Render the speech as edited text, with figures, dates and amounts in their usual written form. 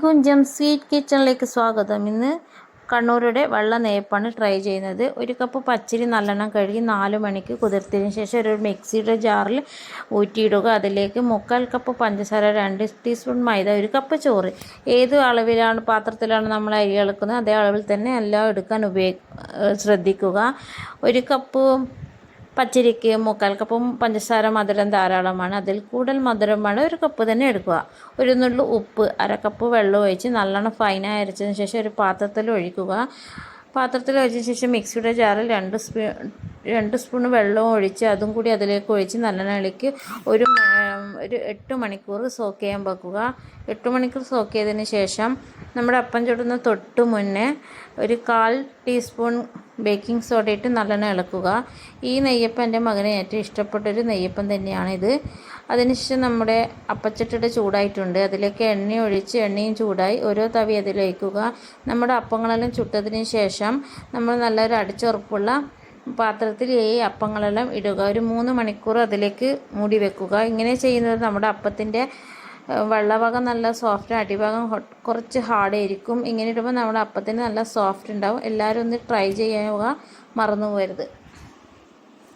ഗുഞ്ചം sweet കിച്ചണിലേക്ക് സ്വാഗതം. ഇന്ന് കണ്ണൂരുടെ വെള്ള നെയ്യപ്പാണ് ട്രൈ ചെയ്യുന്നത്. ഒരു കപ്പ് പച്ചരി നല്ലെണ്ണം കഴുകി 4 മണിക്ക് കുതിർത്തതിന് ശേഷം ഒരു മിക്സിയുടെ ജാറിൽ ഊറ്റിയിടുക. അതിലേക്ക് 1/4 കപ്പ് പഞ്ചസാര, 2 ടീസ്പൂൺ മൈദ, 1 കപ്പ് ചോറ്. ഏത് അളവിലാണ് പാത്രത്തിലാണ് നമ്മൾ അരി ഇളക്കുന്നത് അതേ അളവിൽ തന്നെ എല്ലാം എടുക്കാൻ ശ്രദ്ധിക്കുക. 1 കപ്പ് പച്ചരിക്ക് 1/4 കപ്പും പഞ്ചസാര മധുരം ധാരാളമാണ്. അതിൽ കൂടുതൽ മധുരം വേണം 1 കപ്പ് തന്നെ എടുക്കുക. ഒരു നുള്ളു ഉപ്പ്, 1/2 കപ്പ് വെള്ളം ഒഴിച്ച് നല്ലോണം ഫൈനായി അരച്ചതിന് ശേഷം ഒരു പാത്രത്തിൽ ഒഴിക്കുക. പാത്രത്തിൽ ഒഴിച്ച ശേഷം മിക്സിയുടെ ജാറിൽ 2 സ്പൂൺ വെള്ളവും ഒഴിച്ച് അതും കൂടി അതിലേക്ക് ഒഴിച്ച് നല്ലോണം ഇളക്കി ഒരു 8 മണിക്കൂർ സോക്ക് ചെയ്യാൻ വെക്കുക. 8 മണിക്കൂർ സോക്ക് ചെയ്തതിന് ശേഷം നമ്മുടെ അപ്പം ചുടുന്ന തൊട്ട് മുന്നേ ഒരു 1/4 ടീസ്പൂൺ ബേക്കിംഗ് സോഡ ഇട്ട് നല്ലോണം ഇളക്കുക. ഈ നെയ്യപ്പം എൻ്റെ മകന് ഏറ്റവും ഇഷ്ടപ്പെട്ടൊരു നെയ്യപ്പം തന്നെയാണിത്. അതിനുശേഷം നമ്മുടെ അപ്പച്ചട്ടിയുടെ ചൂടായിട്ടുണ്ട്. അതിലേക്ക് എണ്ണ ഒഴിച്ച് എണ്ണയും ചൂടായി ഓരോ തവി അതിലൊഴിക്കുക. നമ്മുടെ അപ്പങ്ങളെല്ലാം ചുട്ടതിന് ശേഷം നമ്മൾ നല്ലൊരു അടിച്ചുറപ്പുള്ള പാത്രത്തിൽ ഈ അപ്പങ്ങളെല്ലാം ഇടുക. ഒരു 3 മണിക്കൂർ അതിലേക്ക് മൂടി വെക്കുക. ഇങ്ങനെ ചെയ്യുന്നത് നമ്മുടെ അപ്പത്തിൻ്റെ വെള്ളഭാഗം നല്ല സോഫ്റ്റ്, അടിഭാഗം കുറച്ച് ഹാർഡായിരിക്കും. ഇങ്ങനെ ഇടുമ്പോൾ നമ്മുടെ അപ്പത്തിന് നല്ല സോഫ്റ്റ് ഉണ്ടാവും. എല്ലാവരും ഒന്ന് ട്രൈ ചെയ്യുക, മറന്നു പോകരുത്.